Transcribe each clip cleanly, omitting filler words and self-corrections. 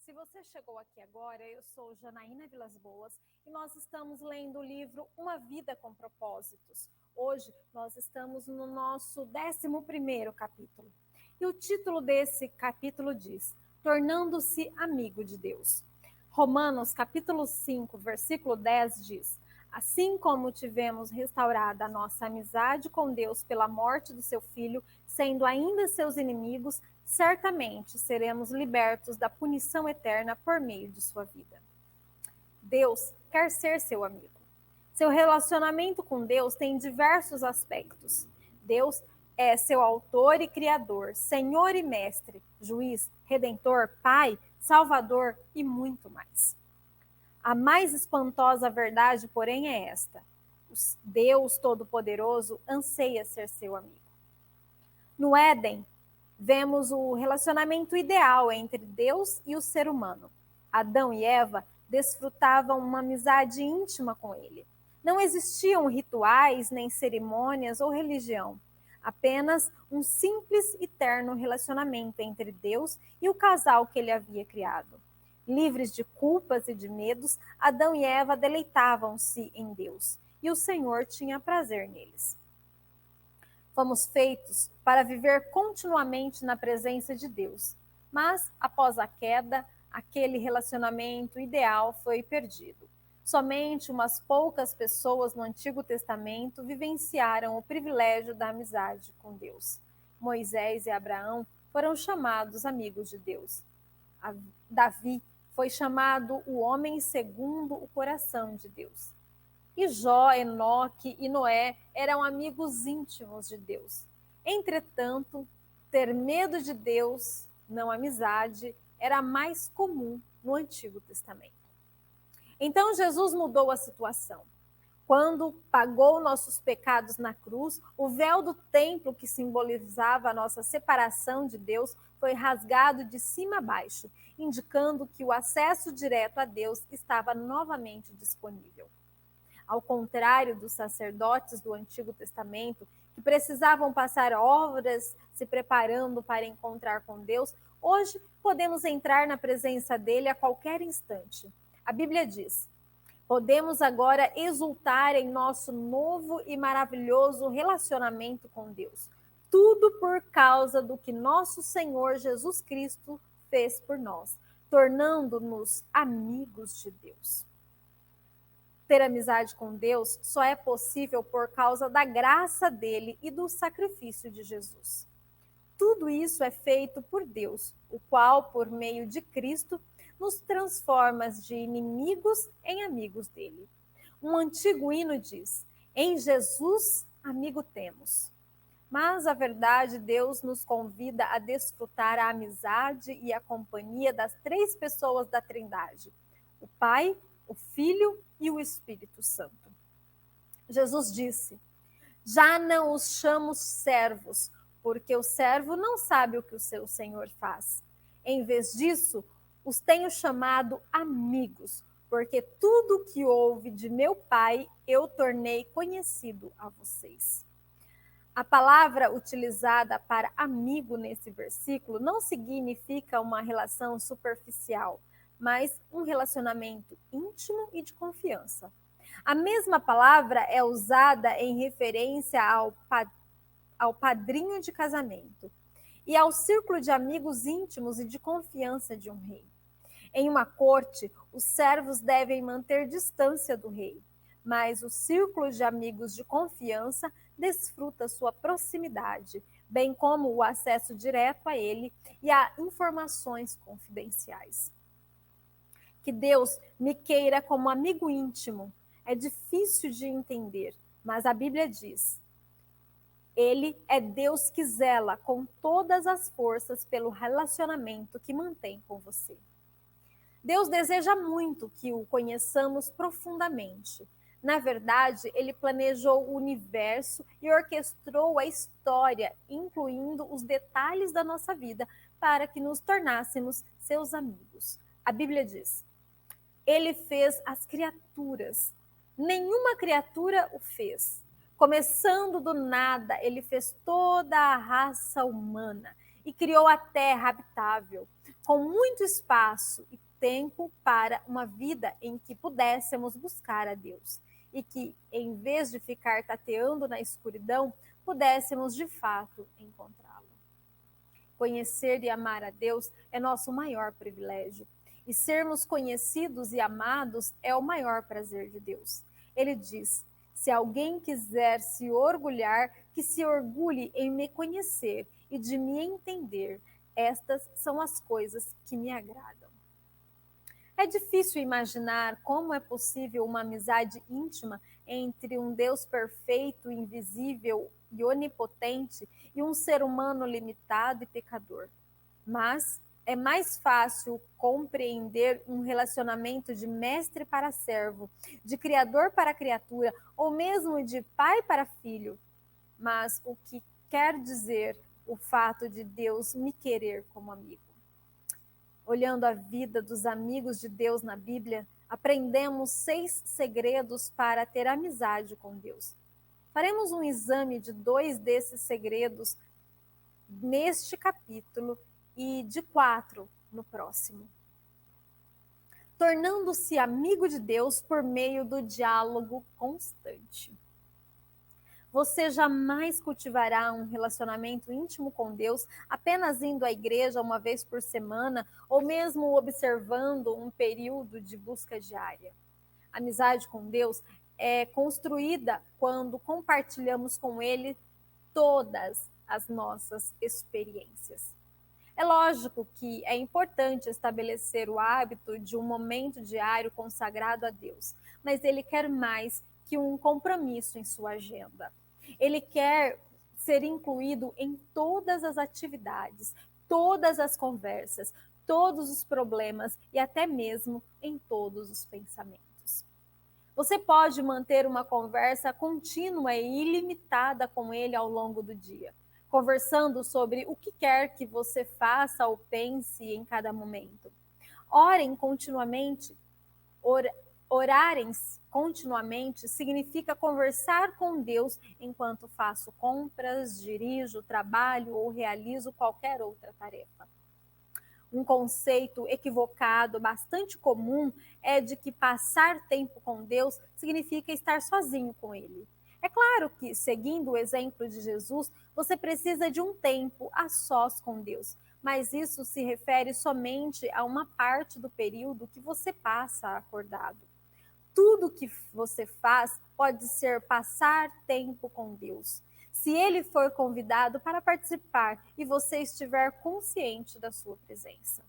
Se você chegou aqui agora, eu sou Janaína Vilas Boas e nós estamos lendo o livro Uma Vida com Propósitos. Hoje nós estamos no nosso 11º capítulo. E o título desse capítulo diz: Tornando-se amigo de Deus. Romanos capítulo 5, versículo 10 diz: Assim como tivemos restaurada a nossa amizade com Deus pela morte do seu Filho, sendo ainda seus inimigos, certamente seremos libertos da punição eterna por meio de sua vida. Deus quer ser seu amigo. Seu relacionamento com Deus tem diversos aspectos. Deus é seu autor e criador, Senhor e mestre, juiz, redentor, pai, salvador e muito mais. A mais espantosa verdade, porém, é esta: Deus Todo-Poderoso anseia ser seu amigo. No Éden, vemos o relacionamento ideal entre Deus e o ser humano. Adão e Eva desfrutavam uma amizade íntima com ele. Não existiam rituais, nem cerimônias ou religião. Apenas um simples e terno relacionamento entre Deus e o casal que ele havia criado. Livres de culpas e de medos, Adão e Eva deleitavam-se em Deus, e o Senhor tinha prazer neles. Fomos feitos para viver continuamente na presença de Deus, mas após a queda, aquele relacionamento ideal foi perdido. Somente umas poucas pessoas no Antigo Testamento vivenciaram o privilégio da amizade com Deus. Moisés e Abraão foram chamados amigos de Deus. Davi foi chamado o homem segundo o coração de Deus. E Jó, Enoque e Noé eram amigos íntimos de Deus. Entretanto, ter medo de Deus, não amizade, era mais comum no Antigo Testamento. Então Jesus mudou a situação. Quando pagou nossos pecados na cruz, o véu do templo que simbolizava a nossa separação de Deus foi rasgado de cima a baixo, indicando que o acesso direto a Deus estava novamente disponível. Ao contrário dos sacerdotes do Antigo Testamento, que precisavam passar horas se preparando para encontrar com Deus, hoje podemos entrar na presença dele a qualquer instante. A Bíblia diz: podemos agora exultar em nosso novo e maravilhoso relacionamento com Deus. Tudo por causa do que nosso Senhor Jesus Cristo fez por nós, tornando-nos amigos de Deus. Ter amizade com Deus só é possível por causa da graça dele e do sacrifício de Jesus. Tudo isso é feito por Deus, o qual, por meio de Cristo, nos transforma de inimigos em amigos dele. Um antigo hino diz: em Jesus, amigo temos. Mas a verdade, Deus nos convida a desfrutar a amizade e a companhia das três pessoas da Trindade: o Pai, o Filho e o Espírito Santo. Jesus disse: já não os chamo servos, porque o servo não sabe o que o seu senhor faz. Em vez disso, os tenho chamado amigos, porque tudo o que houve de meu Pai eu tornei conhecido a vocês. A palavra utilizada para amigo nesse versículo não significa uma relação superficial, mas um relacionamento íntimo e de confiança. A mesma palavra é usada em referência ao padrinho de casamento e ao círculo de amigos íntimos e de confiança de um rei. Em uma corte, os servos devem manter distância do rei, mas o círculo de amigos de confiança desfruta sua proximidade, bem como o acesso direto a ele e a informações confidenciais. Que Deus me queira como amigo íntimo é difícil de entender, mas a Bíblia diz: ele é Deus que zela com todas as forças pelo relacionamento que mantém com você. Deus deseja muito que o conheçamos profundamente. Na verdade, ele planejou o universo e orquestrou a história, incluindo os detalhes da nossa vida, para que nos tornássemos seus amigos. A Bíblia diz: ele fez as criaturas. Nenhuma criatura o fez. Começando do nada, ele fez toda a raça humana e criou a terra habitável. com muito espaço e tempo para uma vida em que pudéssemos buscar a Deus e que, em vez de ficar tateando na escuridão, pudéssemos de fato encontrá-lo. Conhecer e amar a Deus é nosso maior privilégio. E sermos conhecidos e amados é o maior prazer de Deus. Ele diz: se alguém quiser se orgulhar, que se orgulhe em me conhecer e de me entender. Estas são as coisas que me agradam. É difícil imaginar como é possível uma amizade íntima entre um Deus perfeito, invisível e onipotente e um ser humano limitado e pecador. Mas é mais fácil compreender um relacionamento de mestre para servo, de criador para criatura, ou mesmo de pai para filho. Mas o que quer dizer o fato de Deus me querer como amigo? Olhando a vida dos amigos de Deus na Bíblia, aprendemos 6 segredos para ter amizade com Deus. Faremos um exame de 2 desses segredos neste capítulo e de 4 no próximo. Tornando-se amigo de Deus por meio do diálogo constante. Você jamais cultivará um relacionamento íntimo com Deus apenas indo à igreja uma vez por semana ou mesmo observando um período de busca diária. A amizade com Deus é construída quando compartilhamos com Ele todas as nossas experiências. É lógico que é importante estabelecer o hábito de um momento diário consagrado a Deus, mas Ele quer mais que um compromisso em sua agenda. Ele quer ser incluído em todas as atividades, todas as conversas, todos os problemas e até mesmo em todos os pensamentos. Você pode manter uma conversa contínua e ilimitada com ele ao longo do dia, conversando sobre o que quer que você faça ou pense em cada momento. Orem continuamente. Orarem continuamente significa conversar com Deus enquanto faço compras, dirijo, trabalho ou realizo qualquer outra tarefa. Um conceito equivocado, bastante comum, é de que passar tempo com Deus significa estar sozinho com Ele. É claro que, seguindo o exemplo de Jesus, você precisa de um tempo a sós com Deus, mas isso se refere somente a uma parte do período que você passa acordado. Tudo que você faz pode ser passar tempo com Deus. Se ele for convidado para participar e você estiver consciente da sua presença.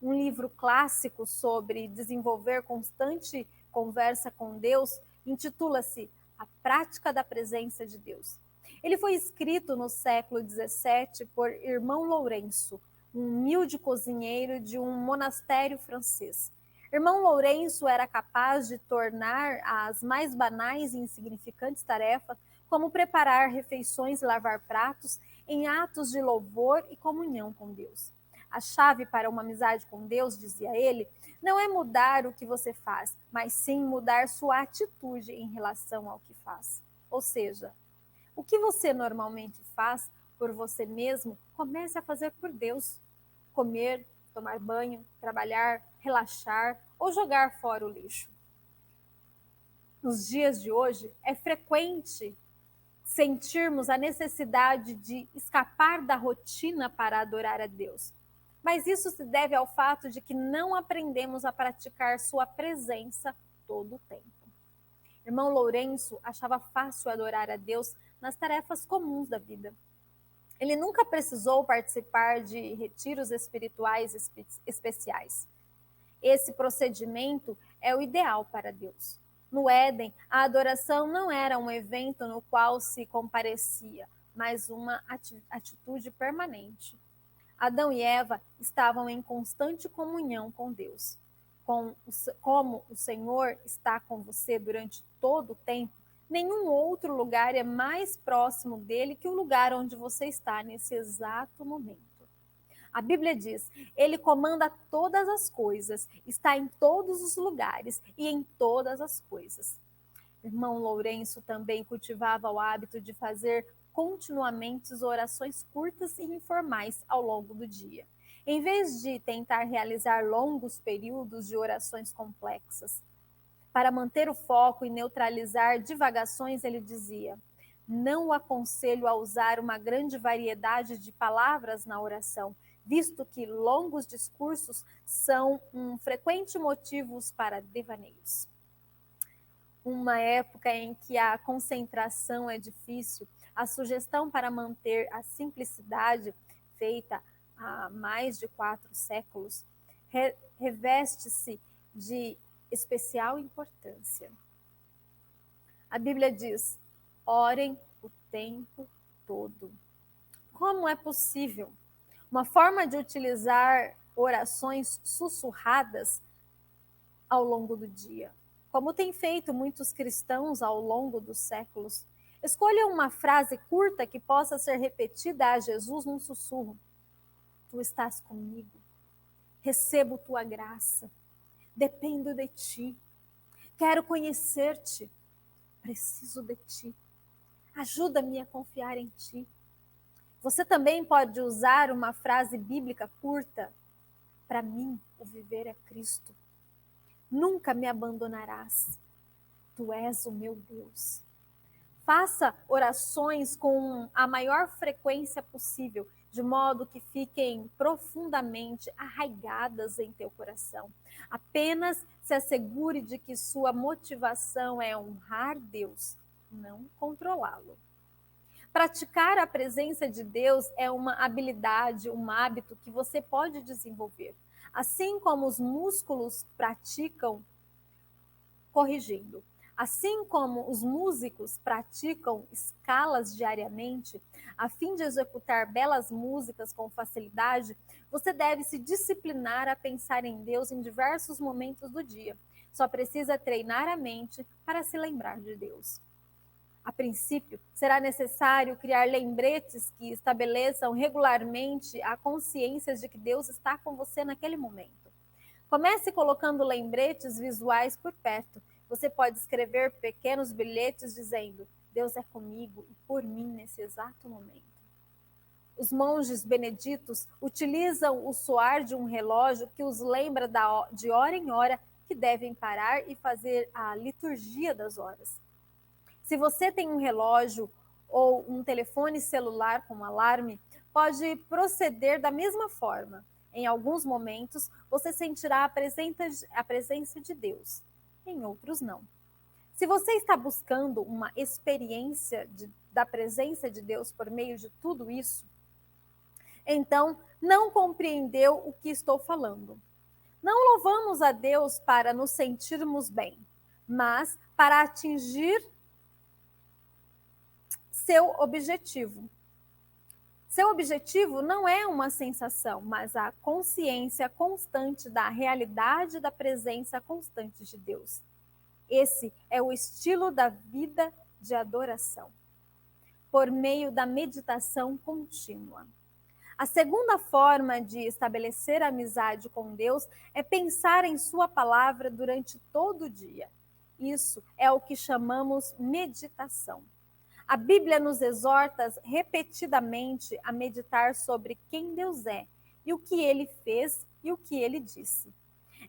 Um livro clássico sobre desenvolver constante conversa com Deus intitula-se A Prática da Presença de Deus. Ele foi escrito no século XVII por Irmão Lourenço, um humilde cozinheiro de um monastério francês. Irmão Lourenço era capaz de tornar as mais banais e insignificantes tarefas, como preparar refeições e lavar pratos, em atos de louvor e comunhão com Deus. A chave para uma amizade com Deus, dizia ele, não é mudar o que você faz, mas sim mudar sua atitude em relação ao que faz. Ou seja, o que você normalmente faz por você mesmo, comece a fazer por Deus. Comer, tomar banho, trabalhar, relaxar ou jogar fora o lixo. Nos dias de hoje, é frequente sentirmos a necessidade de escapar da rotina para adorar a Deus. Mas isso se deve ao fato de que não aprendemos a praticar sua presença todo o tempo. Irmão Lourenço achava fácil adorar a Deus nas tarefas comuns da vida. Ele nunca precisou participar de retiros espirituais especiais. Esse procedimento é o ideal para Deus. No Éden, a adoração não era um evento no qual se comparecia, mas uma atitude permanente. Adão e Eva estavam em constante comunhão com Deus. Como o Senhor está com você durante todo o tempo, nenhum outro lugar é mais próximo dele que o lugar onde você está nesse exato momento. A Bíblia diz: Ele comanda todas as coisas, está em todos os lugares e em todas as coisas. Irmão Lourenço também cultivava o hábito de fazer continuamente orações curtas e informais ao longo do dia. Em vez de tentar realizar longos períodos de orações complexas, para manter o foco e neutralizar divagações, ele dizia: não o aconselho a usar uma grande variedade de palavras na oração, visto que longos discursos são um frequente motivo para devaneios. Uma época em que a concentração é difícil, a sugestão para manter a simplicidade, feita há mais de 4 séculos, reveste-se de especial importância. A Bíblia diz: orem o tempo todo. Como é possível? Uma forma de utilizar orações sussurradas ao longo do dia, como têm feito muitos cristãos ao longo dos séculos. Escolha uma frase curta que possa ser repetida a Jesus num sussurro. Tu estás comigo. Recebo tua graça. Dependo de ti. Quero conhecer-te. Preciso de ti. Ajuda-me a confiar em ti. Você também pode usar uma frase bíblica curta. Para mim, o viver é Cristo. Nunca me abandonarás. Tu és o meu Deus. Faça orações com a maior frequência possível, de modo que fiquem profundamente arraigadas em teu coração. Apenas se assegure de que sua motivação é honrar Deus, não controlá-lo. Praticar a presença de Deus é uma habilidade, um hábito que você pode desenvolver. Assim como os músculos praticam corrigindo. Assim como os músicos praticam escalas diariamente, a fim de executar belas músicas com facilidade, você deve se disciplinar a pensar em Deus em diversos momentos do dia. Só precisa treinar a mente para se lembrar de Deus. A princípio, será necessário criar lembretes que estabeleçam regularmente a consciência de que Deus está com você naquele momento. Comece colocando lembretes visuais por perto. Você pode escrever pequenos bilhetes dizendo: Deus é comigo e por mim nesse exato momento. Os monges beneditos utilizam o soar de um relógio que os lembra de hora em hora que devem parar e fazer a liturgia das horas. Se você tem um relógio ou um telefone celular com alarme, pode proceder da mesma forma. Em alguns momentos, você sentirá a presença de Deus, em outros não. Se você está buscando uma experiência da presença de Deus por meio de tudo isso, então não compreendeu o que estou falando. Não louvamos a Deus para nos sentirmos bem, mas para atingir seu objetivo. Seu objetivo não é uma sensação, mas a consciência constante da realidade da presença constante de Deus. Esse é o estilo da vida de adoração, por meio da meditação contínua. A segunda forma de estabelecer amizade com Deus é pensar em sua palavra durante todo o dia. Isso é o que chamamos meditação. A Bíblia nos exorta repetidamente a meditar sobre quem Deus é e o que ele fez e o que ele disse.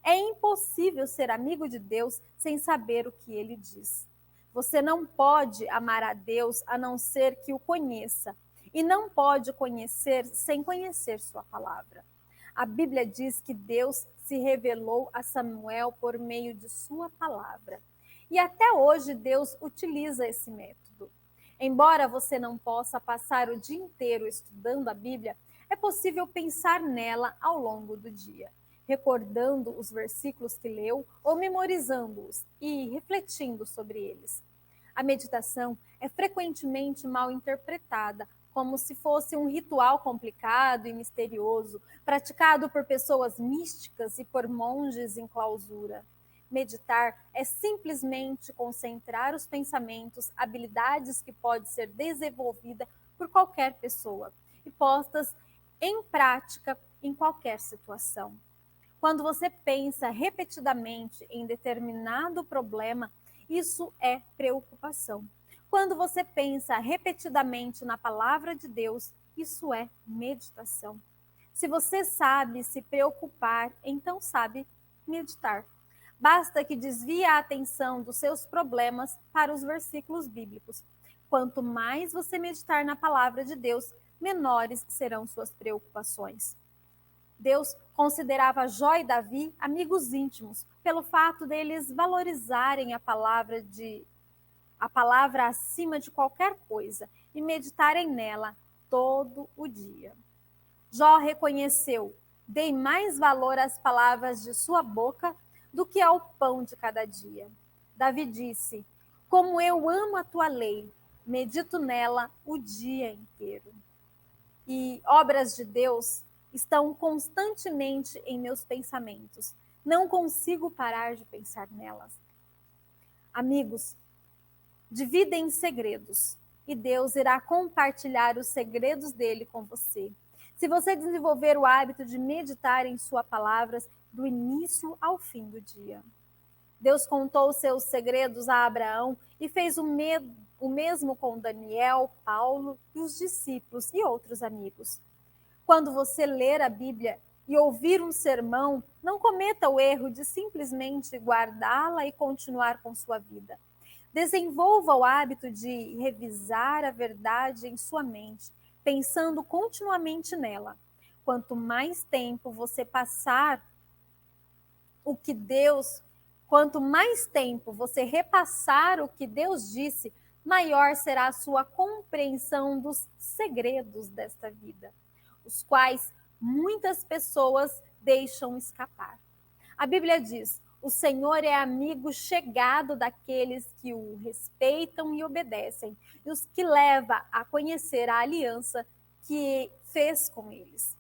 É impossível ser amigo de Deus sem saber o que ele diz. Você não pode amar a Deus a não ser que o conheça, e não pode conhecer sem conhecer sua palavra. A Bíblia diz que Deus se revelou a Samuel por meio de sua palavra. E até hoje Deus utiliza esse método. Embora você não possa passar o dia inteiro estudando a Bíblia, é possível pensar nela ao longo do dia, recordando os versículos que leu ou memorizando-os e refletindo sobre eles. A meditação é frequentemente mal interpretada, como se fosse um ritual complicado e misterioso, praticado por pessoas místicas e por monges em clausura. Meditar é simplesmente concentrar os pensamentos, habilidades que pode ser desenvolvida por qualquer pessoa e postas em prática em qualquer situação. Quando você pensa repetidamente em determinado problema, isso é preocupação. Quando você pensa repetidamente na palavra de Deus, isso é meditação. Se você sabe se preocupar, então sabe meditar. Basta que desvie a atenção dos seus problemas para os versículos bíblicos. Quanto mais você meditar na palavra de Deus, menores serão suas preocupações. Deus considerava Jó e Davi amigos íntimos, pelo fato deles valorizarem a palavra acima de qualquer coisa e meditarem nela todo o dia. Jó reconheceu: dei mais valor às palavras de sua boca do que ao pão de cada dia. Davi disse: como eu amo a tua lei, medito nela o dia inteiro. E obras de Deus estão constantemente em meus pensamentos. Não consigo parar de pensar nelas. Amigos, dividem segredos e Deus irá compartilhar os segredos dele com você. Se você desenvolver o hábito de meditar em suas palavras do início ao fim do dia. Deus contou seus segredos a Abraão e fez o mesmo com Daniel, Paulo e os discípulos e outros amigos. Quando você ler a Bíblia e ouvir um sermão, não cometa o erro de simplesmente guardá-la e continuar com sua vida. Desenvolva o hábito de revisar a verdade em sua mente, pensando continuamente nela. Quanto mais tempo você passar quanto mais tempo você repassar o que Deus disse, maior será a sua compreensão dos segredos desta vida, os quais muitas pessoas deixam escapar. A Bíblia diz: o Senhor é amigo chegado daqueles que o respeitam e obedecem, e os que leva a conhecer a aliança que fez com eles.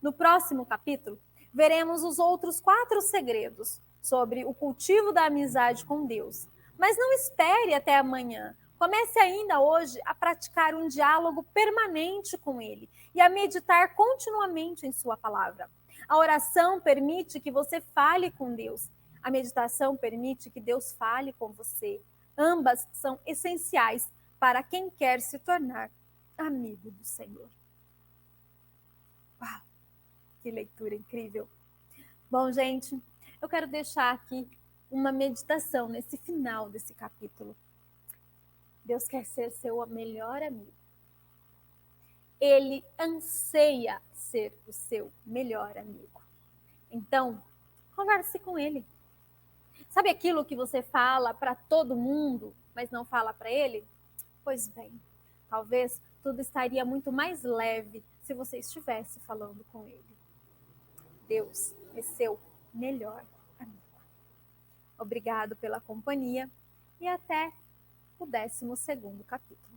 No próximo capítulo, veremos os outros 4 segredos sobre o cultivo da amizade com Deus. Mas não espere até amanhã. Comece ainda hoje a praticar um diálogo permanente com Ele e a meditar continuamente em Sua palavra. A oração permite que você fale com Deus. A meditação permite que Deus fale com você. Ambas são essenciais para quem quer se tornar amigo do Senhor. Uau, que leitura incrível! Bom, gente, eu quero deixar aqui uma meditação nesse final desse capítulo. Deus quer ser seu melhor amigo. Ele anseia ser o seu melhor amigo. Então, converse com ele. Sabe aquilo que você fala para todo mundo, mas não fala para ele? Pois bem, talvez tudo estaria muito mais leve se você estivesse falando com ele. Deus é seu melhor amigo. Obrigado pela companhia e até o 12º capítulo.